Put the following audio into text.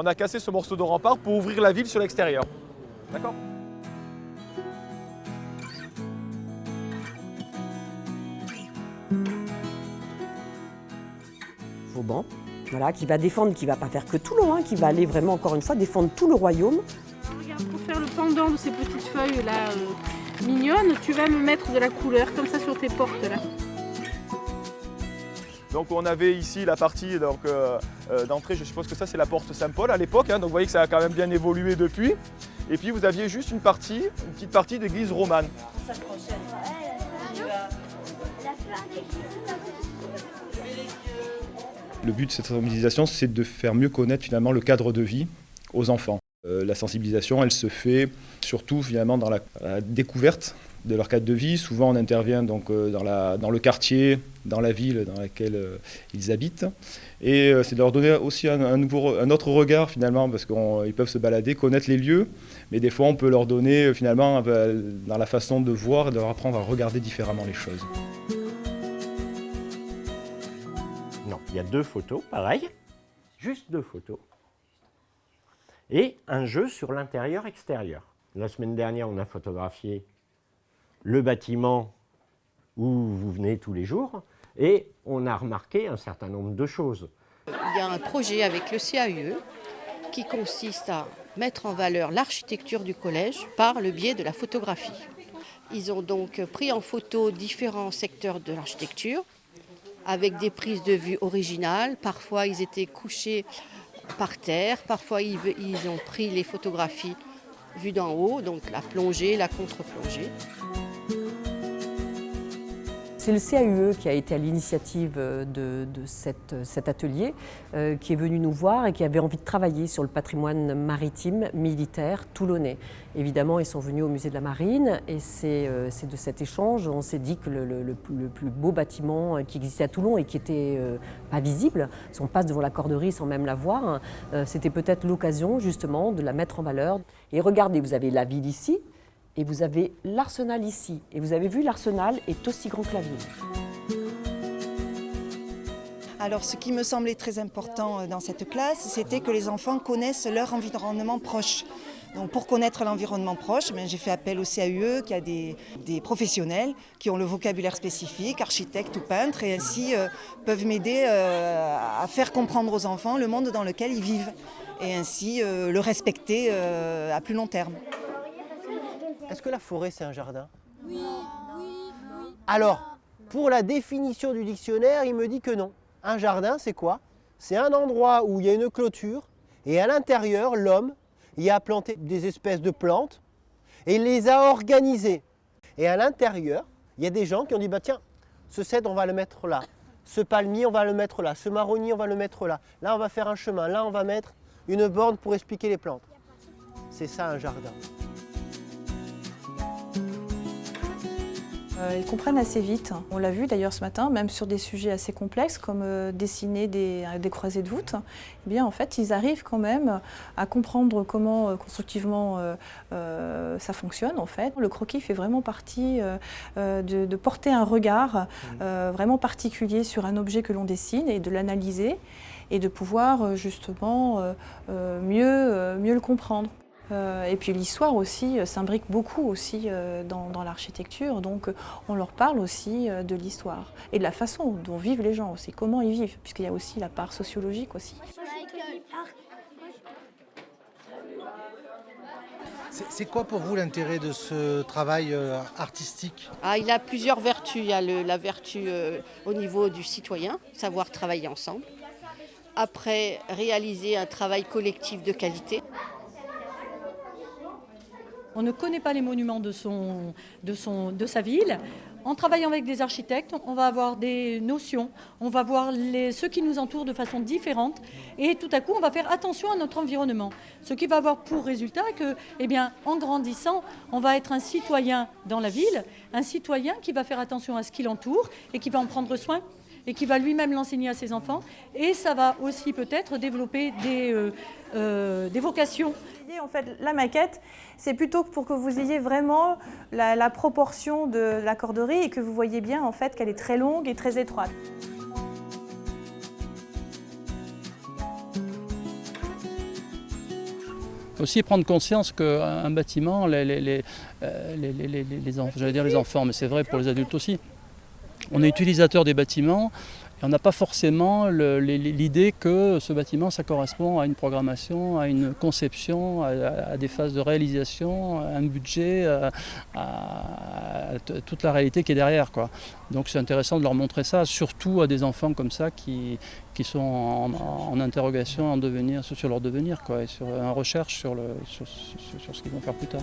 on a cassé ce morceau de rempart pour ouvrir la ville sur l'extérieur. D'accord ? Vauban, voilà, qui va défendre, qui ne va pas faire que Toulon, hein, qui va aller vraiment, encore une fois, défendre tout le royaume. Regarde, pour faire le pendant de ces petites feuilles là mignonnes, tu vas me mettre de la couleur comme ça sur tes portes là. Donc on avait ici la partie d'entrée, je suppose que ça c'est la porte Saint-Paul à l'époque, hein, donc vous voyez que ça a quand même bien évolué depuis. Et puis vous aviez juste une petite partie d'église romane. Le but de cette sensibilisation, c'est de faire mieux connaître finalement le cadre de vie aux enfants. La sensibilisation, elle se fait surtout finalement dans la découverte de leur cadre de vie. Souvent, on intervient donc dans le quartier, dans la ville dans laquelle ils habitent. Et c'est de leur donner aussi un autre regard finalement, parce qu'ils peuvent se balader, connaître les lieux, mais des fois, on peut leur donner finalement dans la façon de voir, de leur apprendre à regarder différemment les choses. Non, il y a 2 photos, pareil, juste 2 photos. Et un jeu sur l'intérieur-extérieur. La semaine dernière, on a photographié le bâtiment où vous venez tous les jours et on a remarqué un certain nombre de choses. Il y a un projet avec le CAUE qui consiste à mettre en valeur l'architecture du collège par le biais de la photographie. Ils ont donc pris en photo différents secteurs de l'architecture avec des prises de vue originales. Parfois, ils étaient couchés par terre. Parfois, ils ont pris les photographies vues d'en haut, donc la plongée, la contre-plongée. C'est le CAUE qui a été à l'initiative de cet atelier, qui est venu nous voir et qui avait envie de travailler sur le patrimoine maritime militaire toulonnais. Évidemment, ils sont venus au musée de la Marine et c'est de cet échange, on s'est dit que le plus beau bâtiment qui existait à Toulon et qui n'était pas visible, si on passe devant la Corderie sans même la voir, c'était peut-être l'occasion justement de la mettre en valeur. Et regardez, vous avez la ville ici, et vous avez l'arsenal ici. Et vous avez vu, l'arsenal est aussi grand que la ville. Alors, ce qui me semblait très important dans cette classe, c'était que les enfants connaissent leur environnement proche. Donc, pour connaître l'environnement proche, j'ai fait appel au CAUE, qui a des professionnels qui ont le vocabulaire spécifique, architectes ou peintres, et ainsi peuvent m'aider à faire comprendre aux enfants le monde dans lequel ils vivent, et ainsi le respecter à plus long terme. Est-ce que la forêt, c'est un jardin ? Oui. Alors, pour la définition du dictionnaire, il me dit que non. Un jardin, c'est quoi ? C'est un endroit où il y a une clôture et à l'intérieur, l'homme y a planté des espèces de plantes et il les a organisées. Et à l'intérieur, il y a des gens qui ont dit, bah tiens, ce cèdre, on va le mettre là. Ce palmier, on va le mettre là. Ce marronnier, on va le mettre là. Là, on va faire un chemin. Là, on va mettre une borne pour expliquer les plantes. C'est ça, un jardin. Ils comprennent assez vite. On l'a vu d'ailleurs ce matin, même sur des sujets assez complexes comme dessiner des croisées de voûtes. Eh bien, en fait, ils arrivent quand même à comprendre comment constructivement ça fonctionne. En fait, le croquis fait vraiment partie de porter un regard vraiment particulier sur un objet que l'on dessine et de l'analyser et de pouvoir justement mieux le comprendre. Et puis l'histoire aussi s'imbrique beaucoup aussi dans l'architecture, donc on leur parle aussi de l'histoire et de la façon dont vivent les gens aussi, comment ils vivent, puisqu'il y a aussi la part sociologique aussi. C'est quoi pour vous l'intérêt de ce travail artistique ? Il a plusieurs vertus. Il y a la vertu au niveau du citoyen, savoir travailler ensemble. Après, réaliser un travail collectif de qualité. On ne connaît pas les monuments de sa ville. En travaillant avec des architectes, on va avoir des notions, on va voir ceux qui nous entourent de façon différente et tout à coup, on va faire attention à notre environnement. Ce qui va avoir pour résultat que, en grandissant, on va être un citoyen dans la ville, un citoyen qui va faire attention à ce qui l'entoure et qui va en prendre soin et qui va lui-même l'enseigner à ses enfants. Et ça va aussi peut-être développer des vocations. En fait, la maquette, c'est plutôt pour que vous ayez vraiment la proportion de la corderie et que vous voyez bien en fait qu'elle est très longue et très étroite. Aussi prendre conscience qu'un bâtiment, les enfants, mais c'est vrai pour les adultes aussi, on est utilisateur des bâtiments et on n'a pas forcément l'idée que ce bâtiment, ça correspond à une programmation, à une conception, à des phases de réalisation, à un budget, à toute la réalité qui est derrière, quoi. Donc c'est intéressant de leur montrer ça, surtout à des enfants comme ça qui sont en interrogation, en devenir, sur leur devenir, quoi, et en recherche sur ce qu'ils vont faire plus tard.